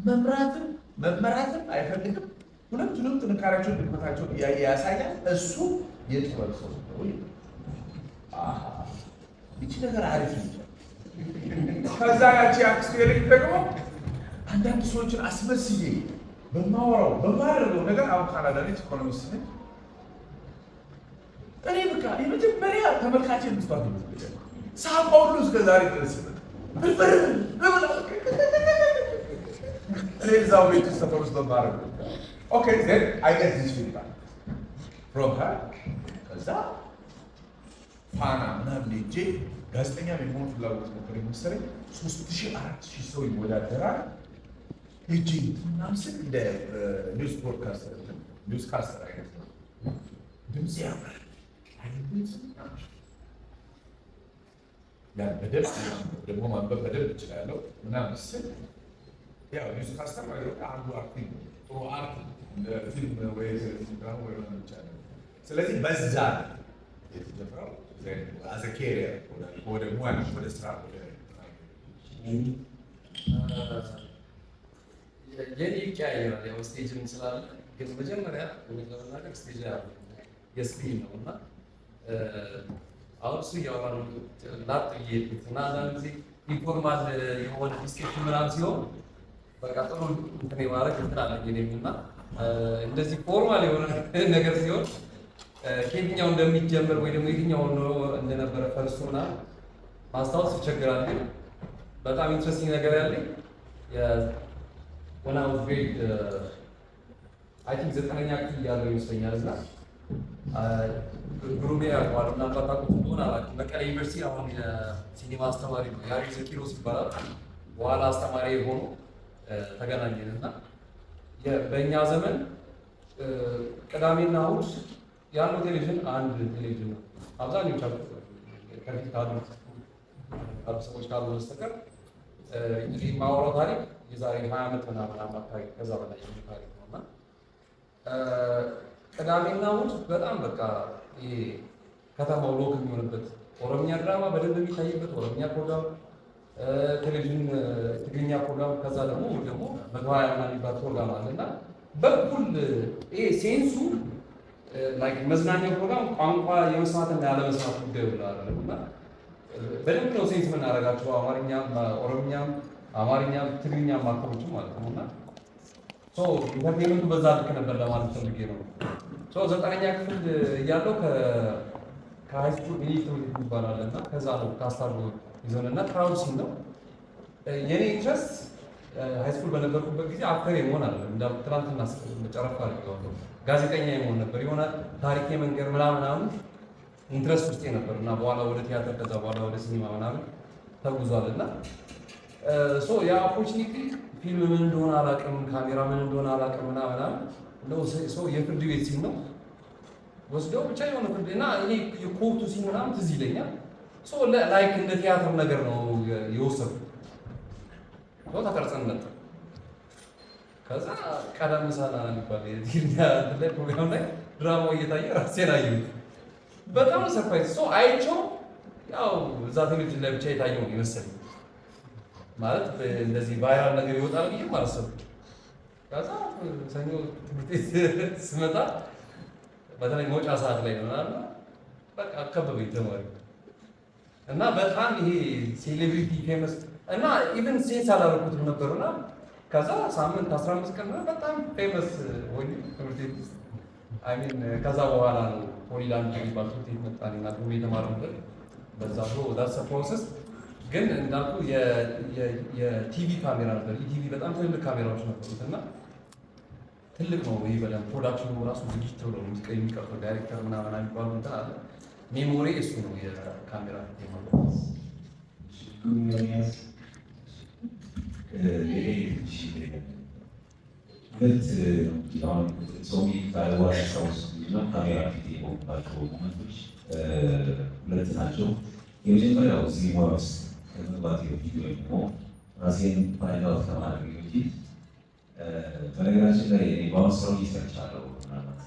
መመራትን አይፈልግም። ሁለቱንም ጥንካሬያቸውን ድክመታቸውን እያየ ያሳያል። እሱ የጥበብ ሰው ነው። ይቺ ነገር አሪፍ ነው። ከዛ ያቺ አክስቴ ልጅ ደግሞ አንዳንድ ሰዎችን አስመስዬ በማደርገው ነገር አሁን ካናዳ ነች፣ ኢኮኖሚስት ነች። እኔ በቃ የመጀመሪያ ተመልካች ምስቷት ይመስለኛል። ሳቋ ሁሉ እስከ ዛሬ ድረስ እኔ እዛው ቤት ውስጥ ሰፈር ውስጥ በማደርገው ኦኬ ዜን አይ ጌት ዚስ ፊድባክ ፍሮም ሀር። ከዛ ፋና ምናምን ሄጄ ጋዜጠኛ የመሆን ፍላጎት ነበር የመሰለኝ። 3000 4000 ሰው ይወዳደራል። ሄጄ ምናምን ስል እንደ ኒውስ ካስተር አይነት ነው። ድምፅ ያምራል፣ ያን በደንብ ደግሞ ማንበብ በደንብ እችላለሁ ምናምን ስል ያው ኒውስ ካስተር አንዱ አክቲንግ ጥሩ አርት ፊልም ወይ ድራማ ወይ ምናምን ይቻላል። ስለዚህ በዛ የተጀመረው አዘ ኬሪየር ወደ ሙያ ወደ ስራ የኔ ይቀያየራል። ያው ስቴጅም ስላለ ግን መጀመሪያ ለመናገር ስቴጅ የስክሪን ነው እና አሁን እሱ እያወራ ነው ላጥ እየሄድኩት እና አንዳንድ ጊዜ ኢንፎርማል የሆነ ዲስኬሽን ምናምን ሲሆን በቃ ጥሩ እንትን ማድረግ እንትን አለኝ እኔም እና እንደዚህ ፎርማል የሆነ ነገር ሲሆን ከየትኛው እንደሚጀምር ወይ ደግሞ የትኛው እንደነበረ ፈርሶ ምናምን ማስታወስ ይቸግራል። ግን በጣም ኢንትረስቲንግ ነገር ያለኝ when I was grade I think 9ኛ ክፍል ያለው ይመስለኛል እና ግሩሜ ያውቀዋል እና ባታውቁት እንደሆነ አላውቅም። መቀሌ ዩኒቨርሲቲ አሁን የሲኒማ አስተማሪ ነው ያሬድ ዘኪሮስ ይባላል። በኋላ አስተማሪ ሆኖ ተገናኘን እና በእኛ ዘመን ቅዳሜና እሑድ ያለው ቴሌቪዥን አንድ ቴሌቪዥን ነው። አብዛኞቻችሁ ከፊት ካሉ ሰዎች ካሉ በስተቀር እንግዲህ የማወራው ታሪክ የዛሬ 20 ዓመት ምናምን አካባቢ ከዛ በላይ ታሪክ ነው እና ቅዳሜና እሑድ በጣም በቃ ይሄ ከተማው ሎክ የሚሆንበት ኦሮምኛ ድራማ በደንብ የሚታይበት ኦሮምኛ ፕሮግራም፣ ቴሌቪዥን ትግርኛ ፕሮግራም፣ ከዛ ደግሞ 120 ምናምን የሚባል ፕሮግራም አለ እና በኩል ይሄ ሴንሱ ላይክ መዝናኛ ፕሮግራም ቋንቋ የመስማትና ያለመስማት ጉዳይ ይላል እና በደንብ ነው ሴንስ የምናደርጋቸው አማርኛም፣ ኦሮምኛም፣ አማርኛም፣ ትግርኛም ማከሮች ማለት ነው እና ሶ ኢንተርቴይንመንቱ በዛ ልክ ነበር ለማለት ፈልጌ ነው። ሶ 9ኛ ክፍል እያለሁ ከሃይስኩል ሚኒስትር ይባላል እና ከዛ ነው ካስታርጎ ይዘውና ክራውድ ሲን ነው የኔ ኢንትረስት ሃይስኩል በነበርኩበት ጊዜ አክተር የመሆን አለ እንዳልኩ ትናንትና ጨረፋ አድርገዋለሁ ጋዜጠኛ የመሆን ነበር የሆነ ታሪክ የመንገር ምናምን ኢንትረስት ውስጤ ነበር እና በኋላ ወደ ቲያትር ከዛ በኋላ ወደ ሲኒማ ምናምን ተጉዟል እና ሶ ያ ኦፖርቹኒቲ ፊልም ምን እንደሆነ አላውቅም፣ ካሜራ ምን እንደሆነ አላውቅም ምናምን ነው ሶ የፍርድ ቤት ሲን ነው ወስደው ብቻ የሆነ ፍርድ እና እኔ የኮርቱ ሲን ምናምን ትዝ ይለኛል። ሶ ላይክ እንደ ቲያትር ነገር ነው የወሰዱት። ሶ ተቀርጸን ነበር። ከዛ ቀደም ሳላ የሚባል የቲቪ ላይ ፕሮግራም ላይ ድራማው እየታየ ራሴን አየሁት። በጣም ሰርፕራይዝ ሶ አይቼው ያው እዛ ቴሌቪዥን ላይ ብቻ የታየው ይመስል ማለት እንደዚህ ቫይራል ነገር ይወጣል ብዬ ማለት ነው። ከዛ ሰኞ ትምህርት ቤት ስመጣ በተለይ መውጫ ሰዓት ላይ ነው እና በቃ አከበበኝ ተማሪ እና በጣም ይሄ ሴሌብሪቲ ፌመስ እና ኢቭን ሴንስ አላደረኩትም ነበርና ከዛ ሳምንት 15 ቀን በጣም ፌመስ ሆኜ ትምህርት ቤት ውስጥ አይ ሚን ከዛ በኋላ ነው ሆሊላንድ የሚባል ትምህርት ቤት መጣንና ሁሉ የተማርንበት በዛ ብሎ ዳስ ፕሮሰስ ግን እንዳልኩ የቲቪ ካሜራ ነበር። ኢቲቪ በጣም ትልልቅ ካሜራዎች ነበሩት እና ትልቅ ነው ይሄ በደንብ ፕሮዳክሽኑ ራሱ ዝግጅት ተብሎ የሚቀርጸው ዳይሬክተር ምናምን የሚባሉ እንትን አለ። ሜሞሪ እሱ ነው የካሜራ ሁለት ሰው ባለዋሽ ሰውስ ካሜራ ፊት የቆሙባቸው ሞመንቶች ሁለት ናቸው። የመጀመሪያው እዚህ ሙያ ውስጥ ከመግባቴ በፊት ወይም ደግሞ ራሴን ፋይንድ አውት ከማድረግ በፊት በነገራችን ላይ በአሁኑ ስራው እየሰርቻለሁ ምናልባት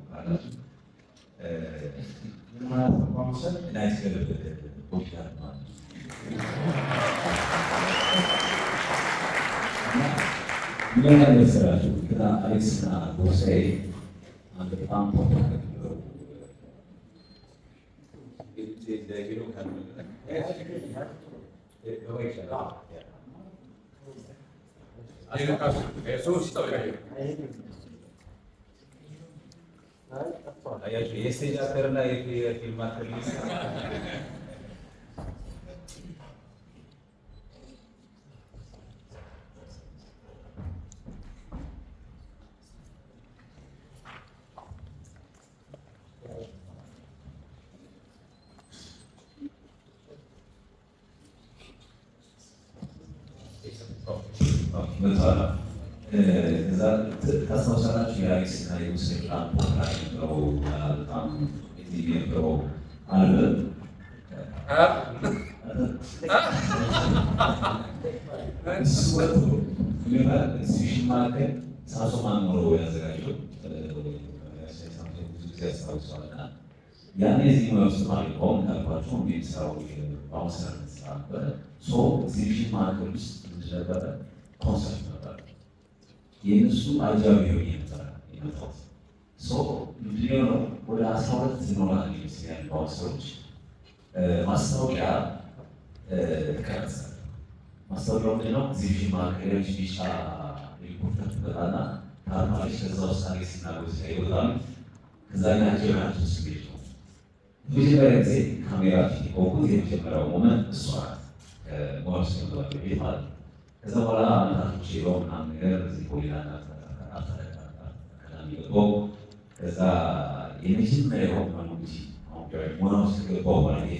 ካላችሁ ማሰብ ናይት ፖድካስት ማለት ነው። ምን ያህል መሰላችሁ? ግን አሌክስና ጎሳዬ አንድ በጣም የስቴጅ አክተር እና የፊልም አክተር ታስታውሳላችሁ? የአሌክስ እና የሙሴ በጣም ፖፑላር የነበረው በጣም ኤቲቪ የነበረው አልበም እሱ ወጥቶ ኤግዚቢሽን ማዕከል ሳሶ ማኖሮ ያዘጋጀው ብዙ ጊዜ ያስታውሰዋል። እና ያኔ እዚህ ሙያ ውስጥ ማለቀውም እንዳልኳቸው የሚሰራው በአሁን ስራ ስራ ነበረ። ኤግዚቢሽን ማዕከል ውስጥ ነበረ ኮንሰርት ነበር። የእነሱ አጃቢ ሆኜ ነበረ የመጣሁት። ምንድን ነው ወደ 12 ይኖራል ይመስለኛል በአሁኑ ሰዎች ማስታወቂያ ተቀረጸ። ማስታወቂያው ምንድን ነው? ኤግዚቢሽን ማዕከሎች ቢጫ ሪፖርተር ትመጣና ታርማለች። ከዛ ውስጥ አሌክስና ጎሳዬ ይወጣሉ። ከዛ ናቸው ናቸው ስሜት ነው። መጀመሪያ ጊዜ ካሜራ ፊት ቆቁት የመጀመሪያው ሞመንት እሷ ከሞርስ መግባት ቤት ማለት ነው። ከዛ በኋላ አመታቶች ሄደው ምናምን ነገር እዚህ ፖሊላና አካዳሚ ገባሁ። ከዛ የመጀመሪያው እንግዲህ ሙያ ውስጥ ገባሁ ማለት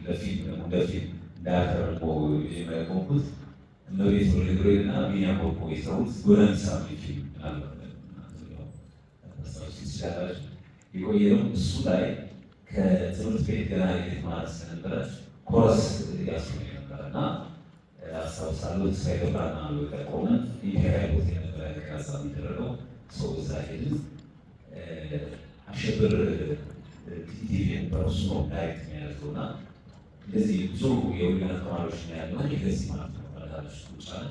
ለፊልም ደግሞ እንደ ፊልም እንዳያተር የመጀመሪያ ቆምኩት እመቤት ወልደግሬ እና ቢኒያም ኮኮ የሰሩት ጎረምሳ ፊልም ሲሻላች የቆየ ነው። እሱ ላይ ከትምህርት ቤት ገና የቤት ማለት ስለነበረ ኮረስ ያስፈልግ ነበረ እና አስታውሳለሁ። ተስፋዬ ገብረሃና ቆመ ኢምፔሪያል ሆቴል የነበረ ቀረጻ የሚደረገው ሰው እዛ ሄድን። አሸብር ቲቪ የነበረው እሱ ነው ዳይሬክት የሚያደርገው እና እንደዚህ ብዙ የወሊና ተማሪዎች ነው ያለው እንደዚህ ማለት ነው። ባላታች ቁጫለ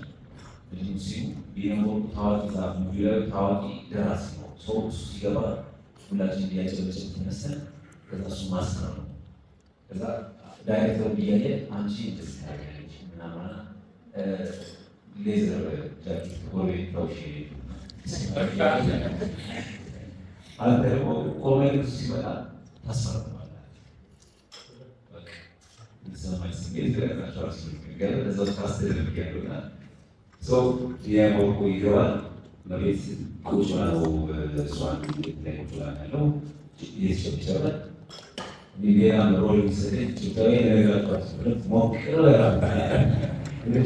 ብዙ ሲሉ የነበሩ ታዋቂ ዛፍ ሙቪላዊ ታዋቂ ደራሲ ነው። ሰው እሱ ሲገባ ሁላችን እያጨበጨብ ተነስተን ከዛ እሱ ማስከር ነው። ከዛ ዳይሬክተር ብያየ አንቺ እንደዚህ ታያለች ምናምን ሌዘር ጃኬት ጎረቤት ታውሽ አንተ ደግሞ ኮሜዲ ሲመጣ ታስፈርማለህ። በቃ ሰማይ ስሜት ገለናቸው ገለ ለዛ ታስተደርግ ያሉና ሰው የሞቆ ይገባል። ለቤት ቁጭ ነው እሷን ላይ ቁጭ ያለው እየተጨበጨበ ሌላ ሮል የሚሰጠኝ ጭብጨባ የነገራቸው ሞክር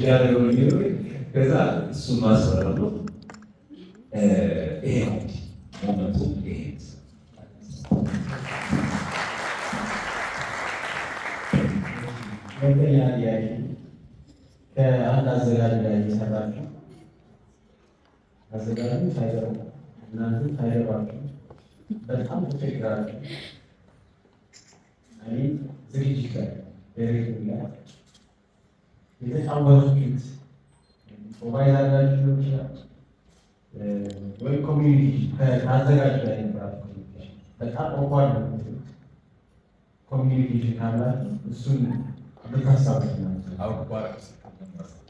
ያለው ከዛ እሱን ማስፈረም ነው። ይሄ ነው ሞመንቱ። ይሄ ሁለተኛ ጥያቄ ከአንድ አዘጋጅ ላይ እየሰራችሁ አዘጋጁ ሳይገባ እናንተ ሳይገባችሁ በጣም ተቸግራችሁ እኔ ዝግጅት ላይ ዳይሬክት ላይ የተጫወቱት ሞባይል አድራጅ ሊሆን ይችላል ወይ ኮሚኒቲ ከአዘጋጅ ላይ ነበራችሁ በጣም ኦኳርድ ነው። ኮሚኒኬሽን ካላችሁ እሱን ብታስታውሱ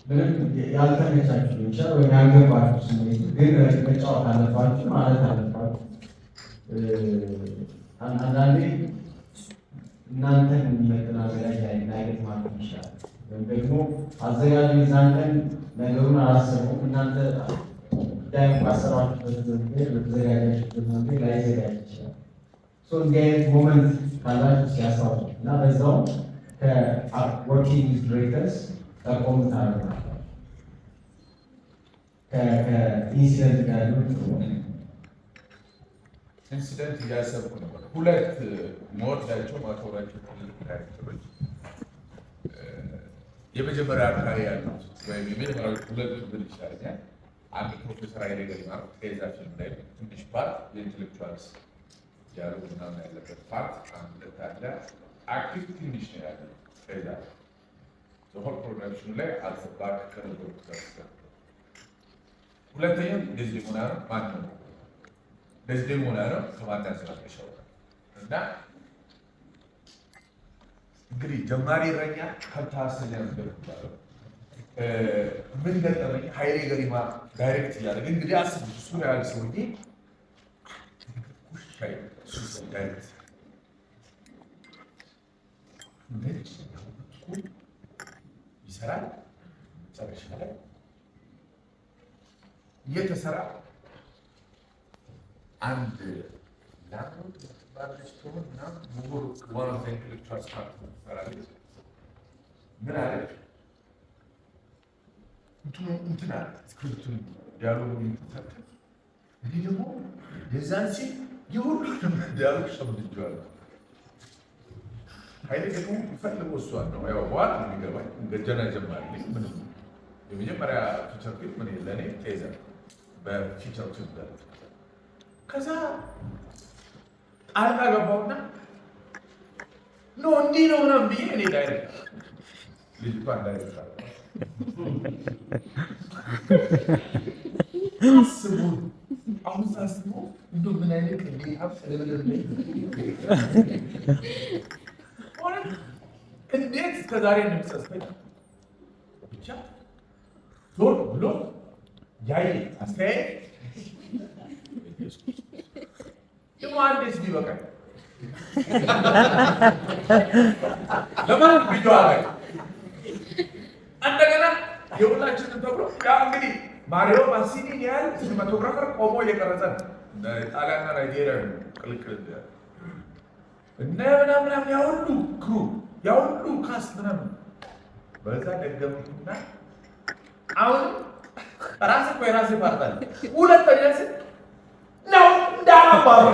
ምንም ያልተመቻችሁ ሊሆን ይችላል ወይም ያልገባችሁ ስሜት ግን መጫወት አለባችሁ ማለት አለባችሁ። አንዳንዴ እናንተን የሚመጥን አዘጋጅ ላይገጥ ማለት ይችላል። ወይም ደግሞ አዘጋጁ የዛን ቀን ነገሩን አላሰቡም። እናንተ ጉዳዩን ባሰባችሁበት መንገድ በተዘጋጃችሁበት መንገድ ላይዘጋጅ ይችላል። እንዲህ አይነት ሞመንት ካላችሁ ሲያስታውሱ እና በዛው ከወርኪንግ ዲሬክተርስ ጠቆም ታደርጋላችሁ ከኢንሲደንት ጋር ኢንሲደንት እያሰብኩ ነበር። ሁለት መወዳቸው ማክበራቸው ትልቅ ዳይሬክተሮች የመጀመሪያ አካባቢ ያሉት ወይም የመጀመሪያ ሁለቱ ብል ይችላል። አንድ ፕሮፌሰር ኃይሌ ገሪማ ከዛ ፊልም ላይ ትንሽ ፓርት የኢንቴሌክቹዋልስ ያሉ ምናምን ያለበት ፓርት አንድ ሁለት አለ። አክቲቭ ትንሽ ነው ያለው። ከዛ ሆል ፕሮዳክሽኑ ላይ አልተባክ ከነበሩት ጋር ሁለተኛው ዴዝዴሞና ነው። ማን ነው ዴዝዴሞና ነው? ከማን ያስራቀሻው እና እንግዲህ ጀማሪ እረኛ ከብታሰኛ እንደምትባለው ምን ገጠመኝ? ኃይሌ ገሪማ ዳይሬክት እያደረገ እንግዲህ አስብ እሱ ያለ ሰውዬ ዳይሬክት ይሰራል። መጨረሻ ላይ እየተሰራ አንድ ላፕቶፕ ባለች ትሆን እና ሙጉር ዋን ኢንቴሌክቹዋል ስታርት ትሰራለች። ምን አለች? እንትን አለ ስክሪፕቱን ዲያሎግ የሚተሳተፍ እኔ ደግሞ የዛን ሲል የሁሉንም ዲያሎግ ሸምድጄዋለሁ። ኃይሌ ደግሞ ይፈልገው እሷን ነው። ያው በኋላ የሚገባኝ ገጀና ጀማሪ ምንም የመጀመሪያ ፊቸር ፊልም ምን ለእኔ ቴዘር በፊቸር ፊልም ደ ከዛ ጣልቃ ገባውና ኖ እንዲህ ነው ምናምን ብዬ እኔ ዳይሬክት ልጅቷን ዳይሬክት አስቡ። አሁን ሳስበው እንደው ምን አይነት እንዴት እንዴት እስከዛሬ እንደምጸጸት ብቻ ዞር ብሎ ያየ አስተያየት ደግሞ አንዴስ ቢበቃኝ ለማን ቪዲዮ አለ እንደገና የሁላችንም ተብሎ ያ እንግዲህ ማሪዮ ማሲኒ ያህል ሲኒማቶግራፈር ቆሞ እየቀረጸ ጣሊያንና ናይጄሪያ ቅልቅል እና ምናምን ያሁሉ ክሩ ያሁሉ ካስት ምናምን በዛ ደገምኩና አሁንም ራሴ እኮ የራሴ ፓርት አለ። ሁለተኛ ስ ነው እንዳባሩ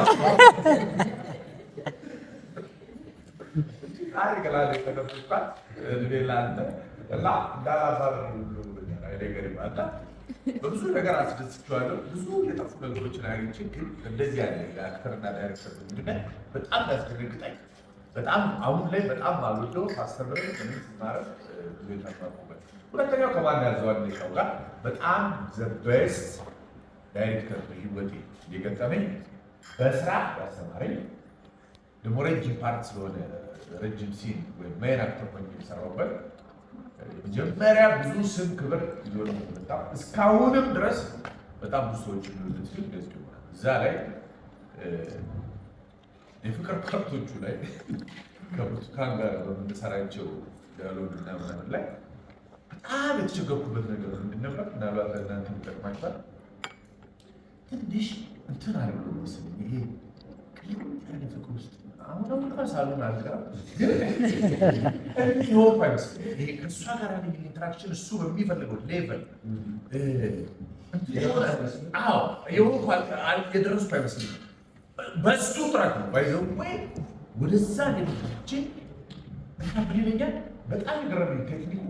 አሪገላለ ተከፍቷል ሌላንተ እና እንዳባሩ ነገር ይባላል። በብዙ ነገር አስደስቻለሁ። ብዙ የጠፉ ነገሮችን አግኝቼ ግን እንደዚህ ያለ የአክተርና ዳይሬክተር ግንኙነት በጣም ያስደነግጠኝ በጣም አሁን ላይ በጣም አልወደው ሳስተምር ምን ስማረፍ ብዙ የተማርኩበት። ሁለተኛው ከማን ያዘዋል ሌሻው ጋር በጣም ዘ ቤስት ዳይሬክተር በህይወቴ የገጠመኝ በስራ ያስተማረኝ ደግሞ ረጅም ፓርት ስለሆነ ረጅም ሲን ወይም ሜን አክተር ሆኜ የሰራሁበት መጀመሪያ ብዙ ስም ክብር ይዞ ነው የመጣው። እስካሁንም ድረስ በጣም ብዙ ሰዎች የሚሉት ፊልም ዴዝዴሞና እዛ ላይ የፍቅር ፓርቶቹ ላይ ከብርቱካን ጋር በምንሰራቸው ዲያሎግ እና ምናምን ላይ በጣም የተቸገርኩበት ነገር ምንድን ነበር? ምናልባት ለእናንተ የሚጠቅማችኋል። ትንሽ እንትን አለ መሰለኝ ይሄ ቅልጥ ያለ ፍቅር ውስጥ አሁን እንኳን ሳሉን አልገባም፣ ግን ይወቅ አይመስልም። ይሄ ከእሷ ጋር ያለኝ ኢንተራክሽን እሱ በሚፈልገው ሌቨል የደረስኩ አይመስልም። በሱ ጥረት ነው ባይዘው ወይ ወደዛ ሌሎችን እና ብሌለኛል። በጣም የገረመኝ ቴክኒኩ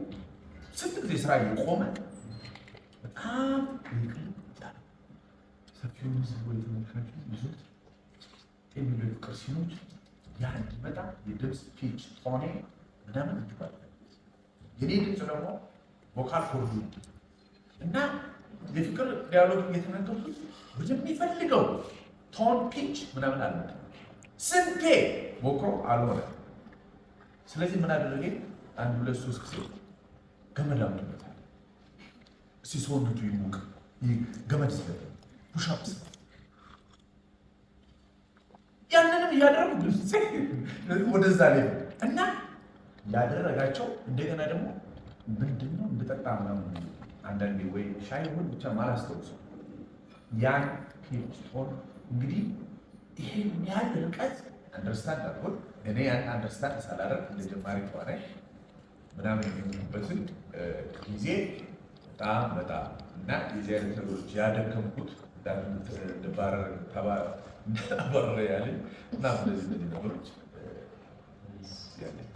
ስንት ጊዜ ስራ የቆመ በጣም ሰፊውን ህዝብ ወይ ተመልካቹ ይዞት የሚሉ የፍቅር ሲኖች ያን መጣ የድምፅ ፒች ሆኔ ምናምን ይባላል። የኔ ድምፅ ደግሞ ቮካል ኮርዱ እና የፍቅር ዲያሎግ እየተናገርኩት ወደሚፈልገው ቶን ፒች ምናምን አልመጣ ስንቴ ሞክሮ አልሆነ። ስለዚህ ምን አደረገ? አንድ ሁለት ሶስት ጊዜ ገመድ አምጥበታል። እስኪ ሰውነቱ ይሞቅ ገመድ ስለ ፑሻፕ ያንንም እያደረጉ ወደዛ ላይ እና ያደረጋቸው እንደገና ደግሞ ምንድነው እንድጠጣ ምናምን አንዳንዴ ወይ ሻይ ሆን ብቻ ማላስታውሰው ያን ፒች ቶን እንግዲህ ይሄን ያህል ርቀት አንደርስታንድ አድርጎ እኔ ያን አንደርስታንድ ሳላደርግ እንደ ጀማሪ ተዋናይ ምናምን የሚሆንበትን ጊዜ በጣም እና የዚህ አይነት ነገሮች ያደከምኩት እንደባረር ተባረረ ያለኝ እና እንደዚህ ነገሮች ያለኝ